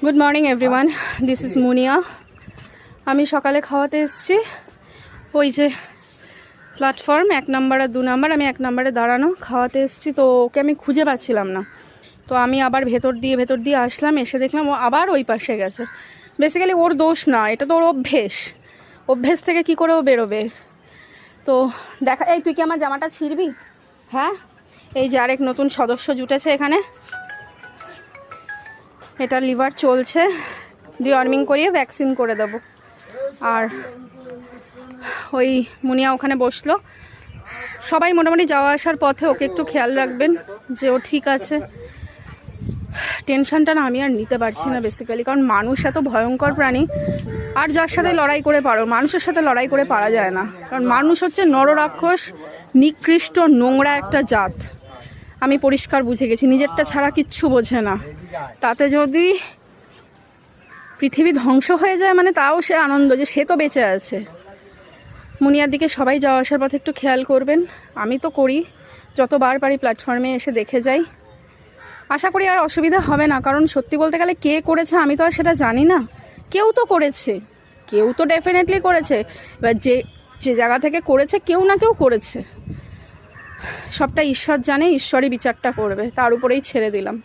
Good morning everyone, this is Munia. আমি সকালে খাওয়াতে এসেছি ওই যে প্ল্যাটফর্ম 1 নম্বর আর 2 নম্বর। আমি 1 নম্বরে দাঁড়ানো খাওয়াতে এসেছি, তো ওকে আমি খুঁজে পাচ্ছিলাম না। তো আমি আবার ভেতর দিয়ে আসলাম, এসে দেখলাম ও আবার ওই পাশে গেছে। বেসিক্যালি ওর দোষ না, এটা তো ওর অভ্যেস থেকে কি করে ও বেরোবে। তো দেখা, এই তুই কি আমার জামাটা ছিঁড়বি? হ্যাঁ, এই যে আরেক নতুন সদস্য জুটেছে এখানে। এটা লিভার চলছে, ডিওয়ার্মিং করিয়ে ভ্যাকসিন করে দেবো। আর ওই মুনিয়া ওখানে বসলো। সবাই মোটামুটি যাওয়া আসার পথে ওকে একটু খেয়াল রাখবেন যে ও ঠিক আছে। টেনশনটা না আমি আর নিতে পারছি না বেসিক্যালি, কারণ মানুষ এত ভয়ঙ্কর প্রাণী। আর যার সাথে লড়াই করে পারো, মানুষের সাথে লড়াই করে পারা যায় না, কারণ মানুষ হচ্ছে নররাক্ষস, নিকৃষ্ট নোংরা একটা জাত। আমি পরিষ্কার বুঝে গেছি, নিজেরটা ছাড়া কিচ্ছু বোঝে না। তাতে যদি পৃথিবী ধ্বংস হয়ে যায় মানে তাও সে আনন্দ যে সে তো বেঁচে আছে। মুনিয়ার দিকে সবাই যাওয়া আসার পথে একটু খেয়াল করবেন। আমি তো করি, যতবার পারি প্ল্যাটফর্মে এসে দেখে যাই। আশা করি আর অসুবিধা হবে না, কারণ সত্যি বলতে গেলে কে করেছে আমি তো আর সেটা জানি না। কেউ তো করেছে, কেউ তো ডেফিনেটলি করেছে। এবার যে জায়গা থেকে করেছে কেউ না কেউ করেছে। সবটা ঈশ্বর জানে, ঈশ্বরই বিচারটা করবে, তার উপরেই ছেড়ে দিলাম।